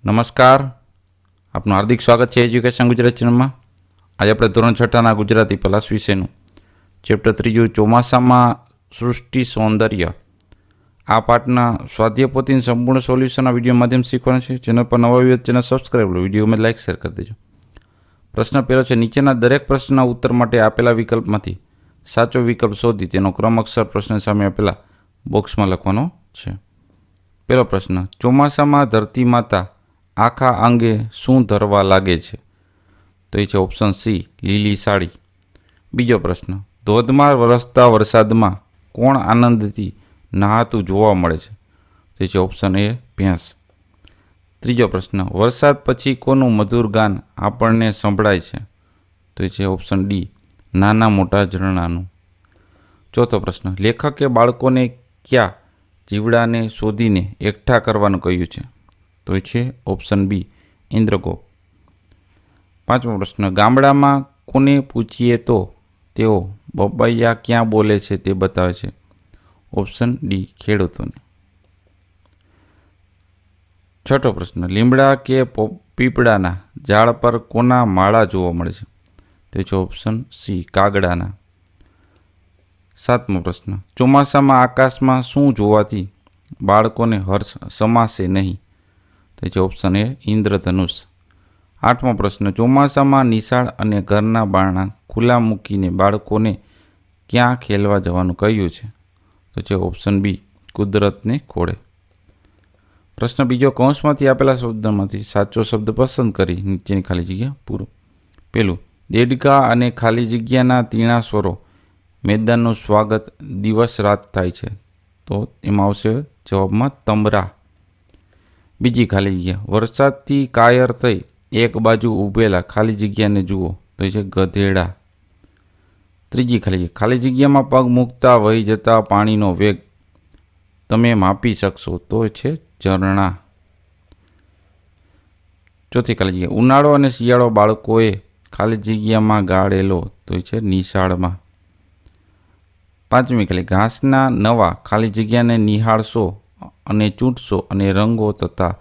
નમસ્કાર, આપનું હાર્દિક સ્વાગત છે એજ્યુકેશન ગુજરાત ચેનલમાં. આજે આપણે ધોરણ 6ના ગુજરાતી પ્લસ વિષયનું ચેપ્ટર 3 ચોમાસામાં સૃષ્ટિ સૌંદર્ય આ પાઠના સ્વાધ્યાય પોથીનું સંપૂર્ણ સોલ્યુશનના વિડીયો માધ્યમ શીખવાનું છે. ચેનલ પર નવા વિડીયો ચેનલ સબસ્ક્રાઈબ લો, વિડીયોમાં લાઇક શેર કરી દેજો. પ્રશ્ન પહેલો છે, નીચેના દરેક પ્રશ્નના ઉત્તર માટે આપેલા વિકલ્પમાંથી સાચો વિકલ્પ શોધી તેનો ક્રમ અક્ષર પ્રશ્ન સામે આપેલા બોક્સમાં લખવાનો છે. પહેલો પ્રશ્ન, ચોમાસામાં ધરતી માતા આખા અંગે શું ધરવા લાગે છે? તો એ છે ઓપ્શન સી, લીલી સાડી. બીજો પ્રશ્ન, ધોધમાર વરસતા વરસાદમાં કોણ આનંદથી નહાતું જોવા મળે છે? તો એ છે ઓપ્શન એ, ભેંસ. ત્રીજો પ્રશ્ન, વરસાદ પછી કોનું મધુર ગાન આપણને સંભળાય છે? તો એ છે ઓપ્શન ડી, નાના મોટા ઝરણાનું. ચોથો પ્રશ્ન, લેખકે બાળકોને કયા જીવડાને શોધીને એકઠા કરવાનું કહ્યું છે? તો એ છે ઓપ્શન બી, ઇન્દ્રગોપ. પાંચમો પ્રશ્ન, ગામડામાં કોને પૂછીએ તો તેઓ બબૈયા ક્યાં બોલે છે તે બતાવે છે? ઓપ્શન ડી, ખેડૂતોને. છઠ્ઠો પ્રશ્ન, લીમડા કે પીપળાના ઝાડ પર કોના માળા જોવા મળે છે? તે છે ઓપ્શન સી, કાગડાના. સાતમો પ્રશ્ન, ચોમાસામાં આકાશમાં શું જોવાથી બાળકોને હર્ષ સમાશે નહીં? તે છે ઓપ્શન એ, ઇન્દ્રધનુષ. આઠમો પ્રશ્ન, ચોમાસામાં નિશાળ અને ઘરના બારણા ખુલ્લા મૂકીને બાળકોને ક્યાં ખેલવા જવાનું કહ્યું છે? તો છે ઓપ્શન બી, કુદરતને ખોળે. પ્રશ્ન બીજો, કૌંસમાંથી આપેલા શબ્દમાંથી સાચો શબ્દ પસંદ કરી નીચેની ખાલી જગ્યા પૂરો. પેલું, દેડકા અને ખાલી જગ્યાના તીણા સ્વરો મેદાનનું સ્વાગત દિવસ રાત થાય છે. તો એમાં આવશે જવાબમાં તમરા. બીજી ખાલી જગ્યા, વરસાદથી કાયર થઈ એક બાજુ ઊભેલા ખાલી જગ્યાને જુઓ. તો એ છે ગધેડા. ત્રીજી ખાલી જગ્યામાં પગ મૂકતા વહી જતા પાણીનો વેગ તમે માપી શકશો. તો એ છે ઝરણા. ચોથી ખાલી જગ્યા, ઉનાળો અને શિયાળો બાળકોએ ખાલી જગ્યામાં ગાળેલો. તો એ છે નિશાળમાં. પાંચમી ખાલી, ઘાસના નવા ખાલી જગ્યાને નિહાળશો અને ચૂંટશો અને રંગો તથા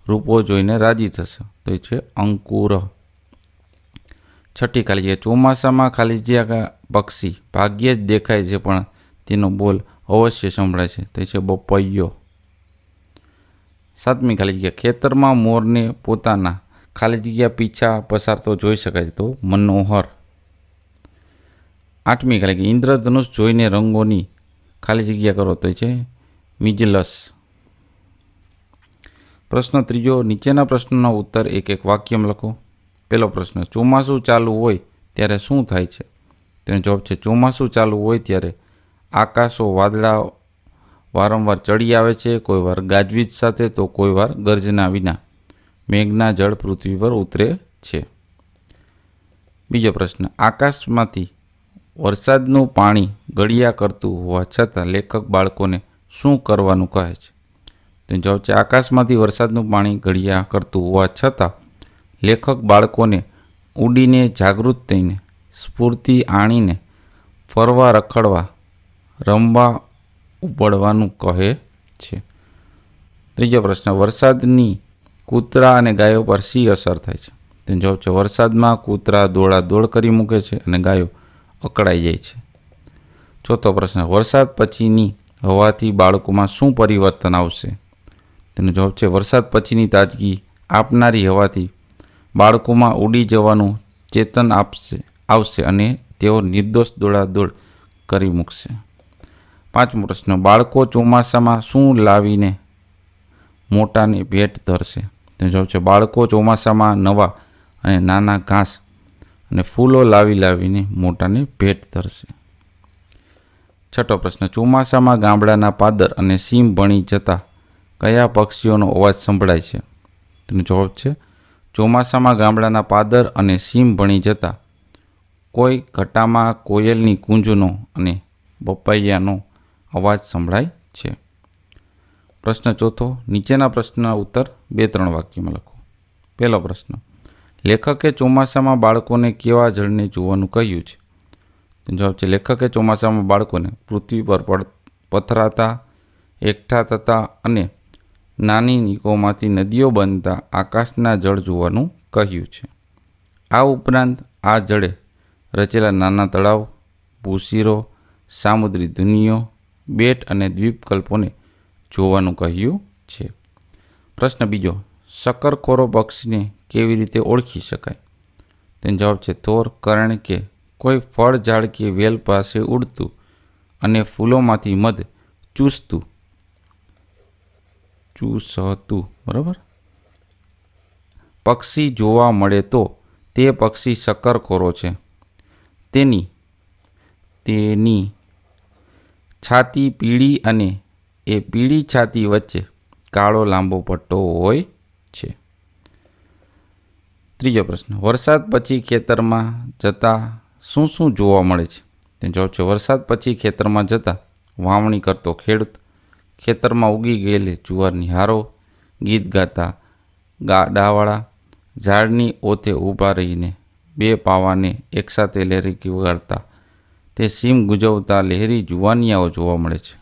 રૂપો જોઈને રાજી થશે. તો એ છે અંકુર. છઠ્ઠી ખાલી જગ્યા, ચોમાસામાં ખાલી જગ્યા પક્ષી ભાગ્યે જ દેખાય છે પણ તેનો બોલ અવશ્ય સંભળાય છે. તો એ છે બપૈયો. સાતમી ખાલી જગ્યા, ખેતરમાં મોરને પોતાના ખાલી જગ્યા પીછા પસારતો જોઈ શકાય છે. તો મનોહર. આઠમી ખાલી જગ્યા, ઇન્દ્રધનુષ જોઈને રંગોની ખાલી જગ્યા કરો. તો એ છે મિજલસ. પ્રશ્ન ત્રીજો, નીચેના પ્રશ્નોના ઉત્તર એક એક વાક્યમાં લખો. પહેલો પ્રશ્ન, ચોમાસું ચાલુ હોય ત્યારે શું થાય છે? તેનો જવાબ છે, ચોમાસું ચાલુ હોય ત્યારે આકાશો વાદળા વારંવાર ચડી આવે છે, કોઈ વાર ગાજવીજ સાથે તો કોઈ વાર ગર્જના વિના. મેઘના જળ પૃથ્વી પર ઉતરે છે. બીજો પ્રશ્ન, આકાશમાંથી વરસાદનું પાણી ગળ્યા કરતું હોવા છતાં લેખક બાળકોને શું કરવાનું કહે છે? તો જવાબ છે, આકાશમાંથી વરસાદનું પાણી ગળ્યા કરતું હોવા છતાં લેખક બાળકોને ઉડીને જાગૃત થઈને સ્ફૂર્તિ આણીને ફરવા રખડવા રમવા ઉપડવાનું કહે છે. ત્રીજો પ્રશ્ન, વરસાદની કૂતરા અને ગાયો પર શી અસર થાય છે? તો જવાબ છે, વરસાદમાં કૂતરા દોડા દોડ કરી મૂકે છે અને ગાયો અકળાઈ જાય છે. ચોથો પ્રશ્ન, વરસાદ પછીની હવાથી બાળકોમાં શું પરિવર્તન આવશે? તેનો જવાબ છે, વરસાદ પછીની તાજગી આપનારી હવાથી બાળકોમાં ઉડી જવાનું ચેતન આવશે અને તેઓ નિર્દોષ દોડાદોડ કરી મૂકશે. પાંચમો પ્રશ્ન, બાળકો ચોમાસામાં શું લાવીને મોટાને ભેટ ધરશે? તેનો જવાબ છે, બાળકો ચોમાસામાં નવા અને નાના ઘાસ અને ફૂલો લાવીને મોટાને ભેટ ધરશે. છઠ્ઠો પ્રશ્ન, ચોમાસામાં ગામડાના પાદર અને સીમ ભણી જતા કયા પક્ષીઓનો અવાજ સંભળાય છે? તેનો જવાબ છે, ચોમાસામાં ગામડાના પાદર અને સીમ ભણી જતા કોઈ ઘટામાં કોયલની કૂંજનો અને બપૈયાનો અવાજ સંભળાય છે. પ્રશ્ન ચોથો, નીચેના પ્રશ્નના ઉત્તર 2-3 વાક્યમાં લખો. પહેલો પ્રશ્ન, લેખકે ચોમાસામાં બાળકોને કેવા જળને જોવાનું કહ્યું છે? તો જવાબ છે, લેખકે ચોમાસામાં બાળકોને પૃથ્વી પર પથરાતા, એકઠા થતા અને નાની નીકોમાંથી નદીઓ બનતા આકાશના જળ જોવાનું કહ્યું છે. આ ઉપરાંત આ જળે રચેલા નાના તળાવ, ભૂશીરો, સામુદ્રી દુનિયો, બેટ અને દ્વીપકલ્પોને જોવાનું કહ્યું છે. પ્રશ્ન બીજો, શક્કરખોરો પક્ષીને કેવી રીતે ઓળખી શકાય? તેનો જવાબ છે થોર, કારણ કે કોઈ ફળ ઝાડ કે વેલ પાસે ઉડતું અને ફૂલોમાંથી મધ ચૂસતું, બરાબર, પક્ષી જોવા મળે તો તે પક્ષી શક્કરખોરો છે. તેની છાતી પીળી અને એ પીળી છાતી વચ્ચે કાળો લાંબો પટ્ટો હોય છે. ત્રીજો પ્રશ્ન, વરસાદ પછી ખેતરમાં જતા શું શું જોવા મળે છે? તેનો જવાબ છે વરસાદ પછી ખેતરમાં જતા વાવણી કરતો ખેડૂત, ખેતરમાં ઉગી ગયેલી જુવારની હારો, ગીત ગાતા ગાડાવાળા, ઝાડની ઓથે ઊભા રહીને બે પાવાને એકસાથે લહેરી વગાડતા તે સીમ ગુંજવતા લહેરી જુવાનિયાઓ જોવા મળે છે.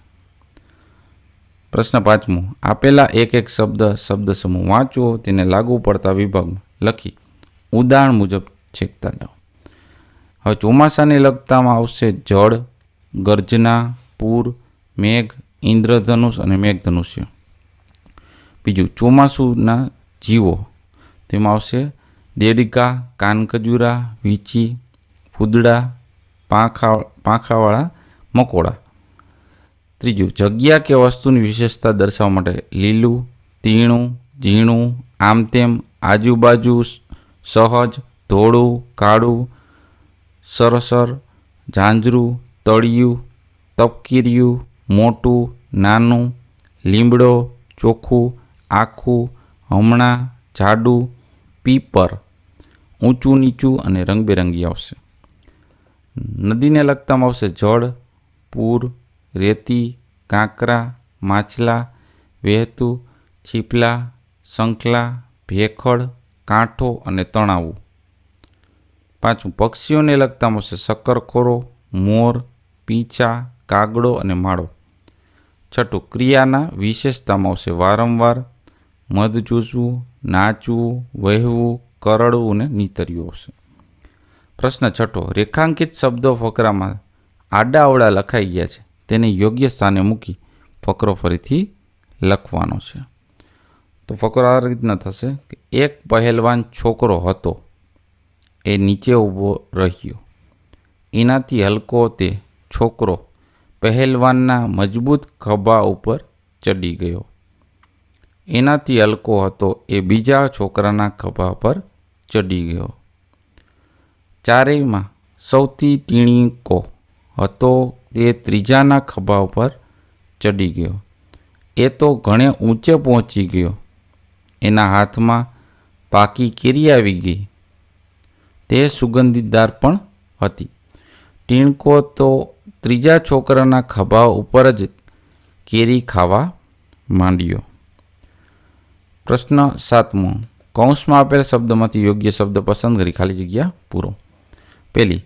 પ્રશ્ન પાંચમો, આપેલા એક એક શબ્દ સમૂહ વાંચો, તેને લાગુ પડતા વિભાગમાં લખી ઉદાહરણ મુજબ છેકતા જાઓ. હવે ચોમાસાને લગતામાં આવશે જળ, ગર્જના, પૂર, મેઘ, ઇન્દ્રધનુષ અને મેઘધનુષ્ય. બીજું ચોમાસુના જીવો, તેમાં આવશે દેડકા, કાનખજૂરા, વીંછી, ફૂદડા, પાંખાવાળા મકોડા. ત્રીજું જગ્યા કે વસ્તુની વિશેષતા દર્શાવવા માટે લીલું, તીણું, ઝીણું, આમ તેમ, આજુબાજુ, સહજ, ધોળું, કાળું, સરસર, ઝાંઝરું, તળિયું, તપકીરિયું, મોટું, નાનું, લીમડો, ચોખ્ખું, આખું, હમણાં, જાડું, પીપર, ઊંચું નીચું અને રંગબેરંગી આવશે. નદીને લગતામાં આવશે જળ, પૂર, રેતી, કાંકરા, માછલા, વહેતું, છીપલા, શંખલા, ભેખડ, કાંઠો અને તણાવું. પાંચમું પક્ષીઓને લગતામાં આવશે શક્કરખોરો, મોર, પીંછા, કાગડો અને માળો. છઠ્ઠું ક્રિયાના વિશેષતામાં આવશે વારંવાર, મધ ચૂસવું, નાચવું, વહેવું, કરડવું અને નીતર્યું આવશે. પ્રશ્ન છઠ્ઠો, રેખાંકિત શબ્દો ફકરામાં આડાઅવળા લખાઈ ગયા છે, તેને યોગ્ય સ્થાને મૂકી ફકરો ફરીથી લખવાનો છે. તો ફકરો આ રીતના થશે કે એક પહેલવાન છોકરો હતો, એ નીચે ઊભો રહ્યો, એનાથી હલકો તે છોકરો પહેલવાનના મજબૂત ખભા ઉપર ચડી ગયો. એનાથી હલકો હતો એ બીજા છોકરાના ખભા પર ચડી ગયો. ચારેયમાં સૌથી ટીણીકો હતો તે ત્રીજાના ખભા ઉપર ચડી ગયો. એ તો ઘણે ઊંચે પહોંચી ગયો. એના હાથમાં પાકી કેરી આવી ગઈ. તે સુગંધીદાર પણ હતી. ટીણકો તો ત્રીજા છોકરાના ખભા ઉપર જ કેરી ખાવા માંડ્યો. પ્રશ્ન સાતમો, કૌંસમાં આપેલ શબ્દમાંથી યોગ્ય શબ્દ પસંદ કરી ખાલી જગ્યા પૂરો. પહેલી,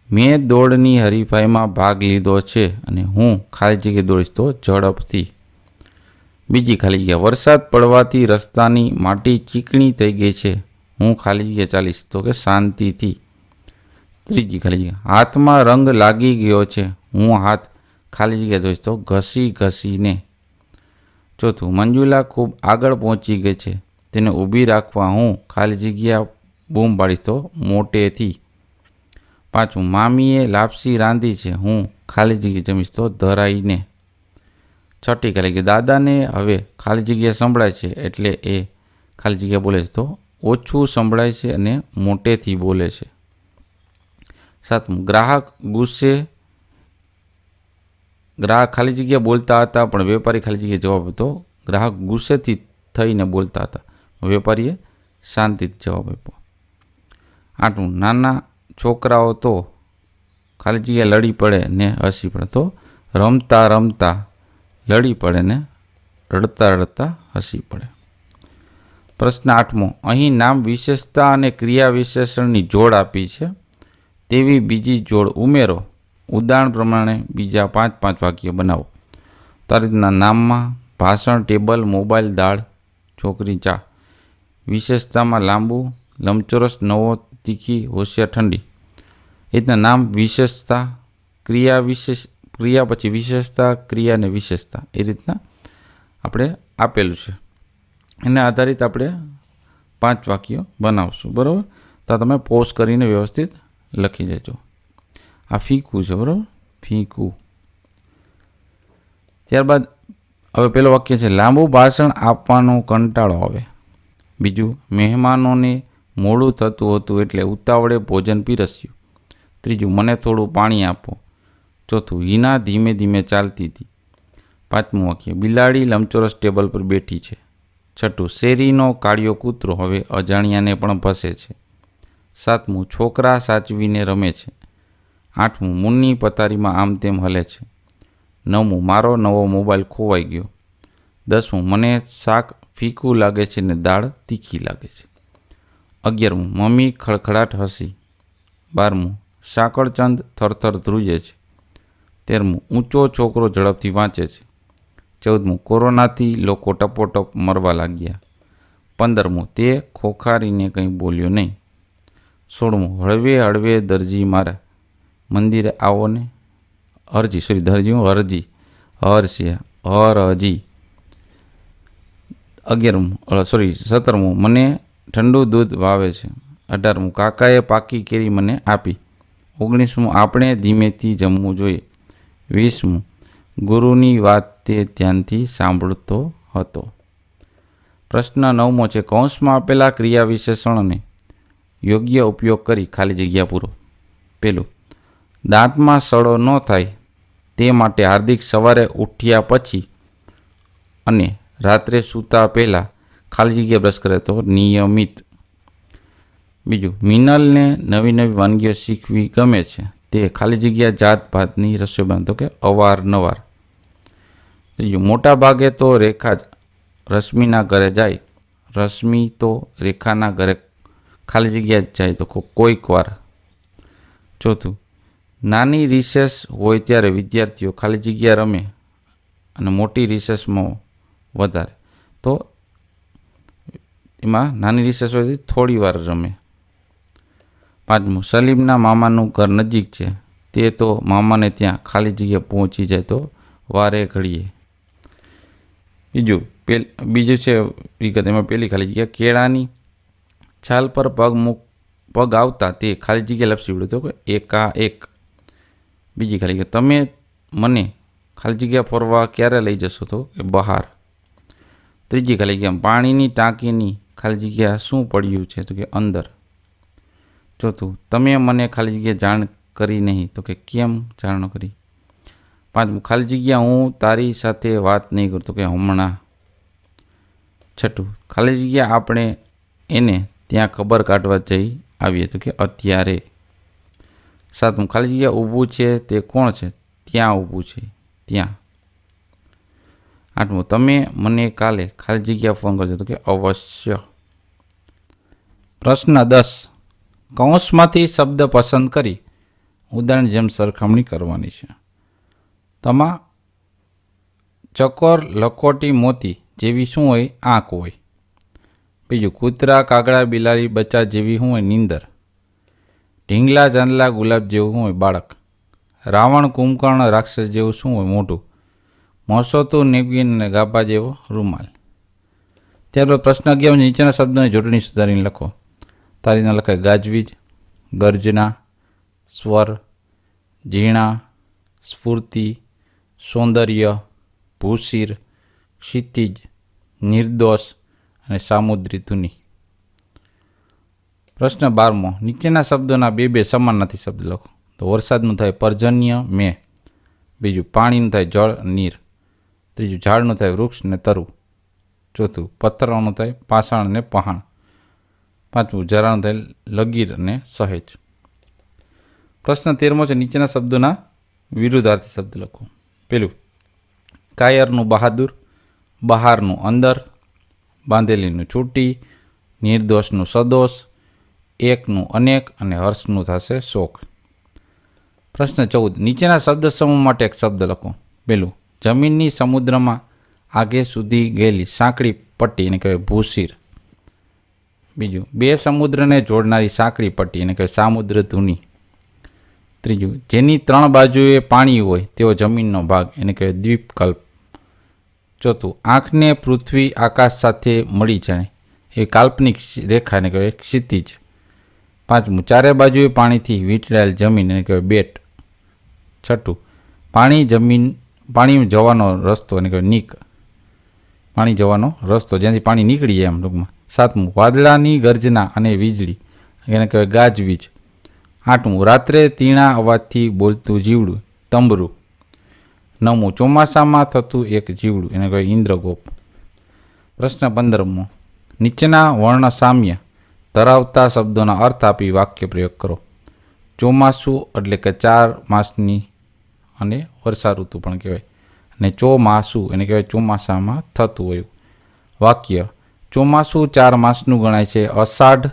મેં દોડની હરીફાઈમાં ભાગ લીધો છે અને હું ખાલી જગ્યા દોડીશ તો ઝડપથી. બીજી ખાલી જગ્યા, વરસાદ પડવાથી રસ્તાની માટી ચીકણી થઈ ગઈ છે, હું ખાલી જગ્યા ચાલીશ તો કે શાંતિથી. ત્રીજી ખાલી જગ્યા, હાથમાં રંગ લાગી ગયો છે, હું હાથ ખાલી જગ્યા ધોઈશ તો ઘસી ઘસીને. ચોથું, મંજુલા ખૂબ આગળ પહોંચી ગઈ છે, તેને ઊભી રાખવા હું ખાલી જગ્યા બૂમ પાડીશ તો મોટેથી. પાંચમું, મામીએ લાપસી રાંધી છે, હું ખાલી જગ્યા જમીશ તો ધરાઈને. છઠ્ઠી ખાલી જગ્યા, દાદાને હવે ખાલી જગ્યા સંભળાય છે એટલે એ ખાલી જગ્યા બોલે છે તો ઓછું સંભળાય છે અને મોટેથી બોલે છે. સાતમું, ગ્રાહક ખાલી જગ્યા બોલતા હતા પણ વેપારી ખાલી જગ્યા જવાબ હતો ગ્રાહક ગુસ્સેથી થઈને બોલતા હતા, વેપારીએ શાંતિથી જવાબ આપ્યો. આઠમું, નાના છોકરાઓ તો ખાલી જગ્યા લડી પડે ને હસી પડે તો રમતા રમતા લડી પડે ને રડતા રડતા હસી પડે. પ્રશ્ન આઠમો, અહીં નામ વિશેષતા અને ક્રિયા વિશેષણની જોડ આપી છે, તેવી બીજી જોડ ઉમેરો. ઉદાહરણ પ્રમાણે બીજા 5-5 વાક્ય બનાવો. તો આ રીતના નામમાં ભાષણ, ટેબલ, મોબાઈલ, દાળ, છોકરી, ચા. વિશેષતામાં લાંબુ, લંબચોરસ, નવો, તીખી, હોશિયાર, ઠંડી. એ રીતના નામ, વિશેષતા, ક્રિયા પછી વિશેષતા, ક્રિયા અને વિશેષતા. એ રીતના આપણે આપેલું છે. એના આધારિત આપણે 5 વાક્યો બનાવશું. બરાબર? તો તમે પોઝ કરીને વ્યવસ્થિત લખી લેજો. આ ફીકું છે. બરાબર? ફીકું. ત્યારબાદ હવે પેલું વાક્ય છે, લાંબુ ભાષણ આપવાનો કંટાળો આવે. બીજું, મહેમાનોને મોડું થતું હતું એટલે ઉતાવળે ભોજન પીરસ્યું. ત્રીજું, મને થોડું પાણી આપો. ચોથું, હિના ધીમે ધીમે ચાલતી હતી. 5મું વાક્ય, બિલાડી લંબચોરસ ટેબલ પર બેઠી છે. 6, શેરીનો કાળિયો કૂતરો હવે અજાણ્યાને પણ ભસે છે. 7મું, છોકરા સાચવીને રમે છે. 8મું, મુન્ની પથારીમાં આમ તેમ હલે છે. 9મું, મારો નવો મોબાઈલ ખોવાઈ ગયો. 10મું, મને શાક ફીકું લાગે છે ને દાળ તીખી લાગે છે. 11મું, મમ્મી ખડખડાટ હસી. 12મું, સાંકળચંદ થરથર ધ્રુજે છે. 13મું, ઊંચો છોકરો ઝડપથી વાંચે છે. 14મું, કોરોનાથી લોકો ટપોટપ મરવા લાગ્યા. 15મું, તે ખોખારીને કંઈ બોલ્યો નહીં. 16મું, હળવે હળવે દરજી મારા મંદિરે આવો ને. હરજી. 17મું, મને ઠંડુ દૂધ ભાવે છે. 18મું, કાકાએ પાકી કેરી મને આપી. 19મું, આપણે ધીમેથી જમવું જોઈએ. 20મું, ગુરુની વાત તે ધ્યાનથી સાંભળતો હતો. પ્રશ્ન 9મો છે, કૌંસમાં આપેલા ક્રિયા વિશેષણોને યોગ્ય ઉપયોગ કરી ખાલી જગ્યા પૂરો. પેલું, દાંતમાં સડો ન થાય તે માટે હાર્દિક સવારે ઉઠ્યા પછી અને રાત્રે સૂતા પહેલાં ખાલી જગ્યા બ્રશ કરે તો નિયમિત. બીજું, મિનલને નવી નવી વાનગીઓ શીખવી ગમે છે. તે ખાલી જગ્યા જાત ભાતની રસોઈ બનાવતો કે અવારનવાર. ત્રીજું, મોટા ભાગે તો રેખા જ રશ્મિના ઘરે જાય. રશ્મિ તો રેખાના ઘરે ખાલી જગ્યા જ જાય તો કોઈક વાર. ચોથું, નાની રિસેસ હોય ત્યારે વિદ્યાર્થીઓ ખાલી જગ્યા રમે અને મોટી રિસેસમાં વધારે. તો એમાં નાની રિસેસ હોય થોડી વાર રમે. 5મું, સલીમના મામાનું ઘર નજીક છે. તે તો મામાને ત્યાં ખાલી જગ્યા પહોંચી જાય તો વારે ઘડીએ. બીજું છે વિગત, એમાં પહેલી ખાલી જગ્યા, કેળાની છાલ પર પગ આવતા તે ખાલી જગ્યા લપસી પડ્યો તો એકાએક. બીજી ખાલી જગ્યા, તમે મને ખાલી જગ્યા ફરવા ક્યારે લઈ જશો તો કે બહાર. ત્રીજી ખાલી જગ્યા, પાણીની ટાંકીની ખાલી જગ્યા શું પડ્યું છે તો કે અંદર. ચોથું, તમે મને ખાલી જગ્યા જાણ કરી નહીં તો કે કેમ જાણ ન કરી. 5મું, ખાલી જગ્યા, હું તારી સાથે વાત નહીં કરું તો કે હમણાં. 6, ખાલી જગ્યા, આપણે એને ત્યાં ખબર કાઢવા જઈ આવીએ તો કે અત્યારે. 7મું, ખાલી જગ્યા, ઊભું છે તે કોણ છે? ત્યાં ઊભું છે, ત્યાં. 8મું, તમે મને કાલે ખાલી જગ્યા ફોન કરજો તો કે અવશ્ય. પ્રશ્ન 10, કૌંસમાંથી શબ્દ પસંદ કરી ઉદાહરણ જેમ સરખામણી કરવાની છે. તમા ચકોર, લખોટી, મોતી જેવી શું હોય? આંખ હોય. બીજું, કૂતરા, કાગડા, બિલાડી, બચ્ચા જેવી શું હોય? નીંદર. ઢીંગલા, ચાંદલા, ગુલાબ જેવું શું હોય? બાળક. રાવણ, કુંભકર્ણ, રાક્ષસ જેવું શું હોય? મોઢું. મોસોતું, નેપકિન અને ગાભા જેવો રૂમાલ. ત્યારબાદ પ્રશ્ન 11, નીચેના શબ્દોની જોડણી સુધારીને લખો. તારીના લખાય ગાજવીજ, ગર્જના, સ્વર, ઝીણા, સ્ફૂર્તિ, સૌંદર્ય, ભૂશિર, ક્ષિતિજ, નિર્દોષ અને સામુદ્રી ધુની. પ્રશ્ન 12મો, નીચેના શબ્દોના બે સમાન નથી શબ્દ લખો. તો વરસાદનું થાય પર્જન્ય, મેં. બીજું, પાણીનું થાય જળ, નીર. ત્રીજું, ઝાડનું થાય વૃક્ષ ને તરુ. ચોથું, પથ્થરનું થાય પાષાણ ને પહાણ. 5મું, જરાનું થાય લગીર અને સહેજ. પ્રશ્ન 13મો છે, નીચેના શબ્દોના વિરુદ્ધાર્થી શબ્દ લખો. પેલું, કાયરનું બહાદુર, બહારનું અંદર, બાંધેલીનું છૂટી, નિર્દોષનું સદોષ, એકનું અનેક અને હર્ષનું થશે શોક. પ્રશ્ન 14, નીચેના શબ્દ સમૂહ માટે એક શબ્દ લખો. પેલું, જમીનની સમુદ્રમાં આગે સુધી ગયેલી સાંકડી પટ્ટી એને કહેવાય ભૂશીર. બીજું, બે સમુદ્રને જોડનારી સાંકડી પટ્ટી એને કહેવાય સામુદ્ર ધુની. ત્રીજું, જેની 3 બાજુએ પાણી હોય તેવો જમીનનો ભાગ એને કહેવાય દ્વીપકલ્પ. ચોથું, આંખને પૃથ્વી આકાશ સાથે મળી જાય એ કાલ્પનિક રેખા એને કહેવાય ક્ષિતિજ. પાંચમું, ચારે બાજુએ પાણીથી વીંટળાયેલ જમીન એને કહેવાય બેટ. છઠ્ઠું, પાણી જવાનો રસ્તો એને કહેવાય નીક. પાણી જવાનો રસ્તો જ્યાંથી પાણી નીકળી જાય એમ ટૂંકમાં. સાતમું, વાદળાની ગર્જના અને વીજળી એને કહેવાય ગાજવીજ. આઠમું, રાત્રે તીણા અવાજથી બોલતું જીવડું તંબરું. નવમું, ચોમાસામાં થતું એક જીવડું એને કહેવાય ઇન્દ્રગોપ. પ્રશ્ન 15મો, નીચેના વર્ણ સામ્ય ધરાવતા શબ્દોના અર્થ આપી વાક્ય પ્રયોગ કરો. ચોમાસું એટલે કે 4 માસની અને વર્ષા ઋતુ પણ કહેવાય. અને ચોમાસું એને કહેવાય ચોમાસામાં થતું હોય. વાક્ય, ચોમાસું 4 માસનું ગણાય છે. અષાઢ,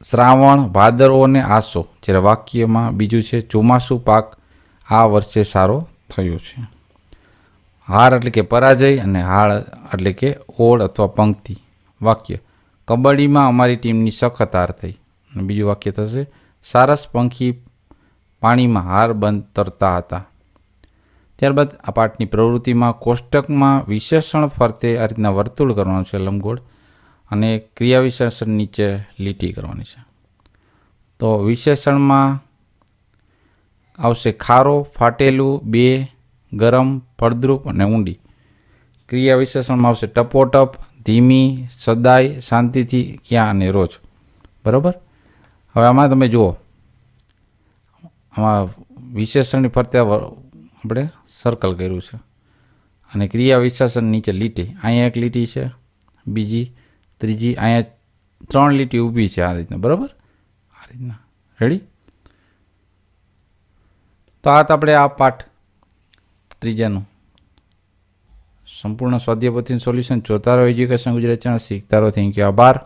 શ્રાવણ, ભાદરવો અને આસો. જ્યારે વાક્યમાં બીજું છે ચોમાસું પાક આ વર્ષે સારો થયો છે. હાર એટલે કે પરાજય અને હાળ એટલે કે ઓળ અથવા પંક્તિ. વાક્ય, કબડ્ડીમાં અમારી ટીમની સખત હાર થઈ. અને બીજું વાક્ય થશે સારસ પંખી પાણીમાં હાર બંધ તરતા હતા. ત્યારબાદ આ પાઠની પ્રવૃત્તિમાં કોષ્ટકમાં વિશેષણ ફરતે આ રીતના વર્તુળ કરવાનું છે લંબગોળ, અને ક્રિયા વિશેષણ નીચે લીટી કરવાની છે. તો વિશેષણમાં આવશે ખારો, ફાટેલું, બે, ગરમ, ફળદ્રુપ અને ઊંડી. ક્રિયા વિશેષણમાં આવશે ટપોટપ, ધીમી, સદાય, શાંતિથી, ક્યાં અને રોજ. બરાબર. હવે આમાં તમે જુઓ, આમાં વિશેષણની ફરતે આપણે સર્કલ કર્યું છે અને ક્રિયા વિશેષણ નીચે લીટી. અહીંયા એક લીટી છે, બીજી, ત્રીજી, અહીંયા 3 લીટી ઊભી છે આ રીતના. બરાબર, આ રીતના. રેડી? તો આ આપણે આ પાઠ ત્રીજાનું સંપૂર્ણ સ્વાધ્યાય પોથીનું સોલ્યુશન જોતા રહો. એજ્યુકેશન ગુજરાતી ચેનલ શીખતા રહો. Thank you. આભાર.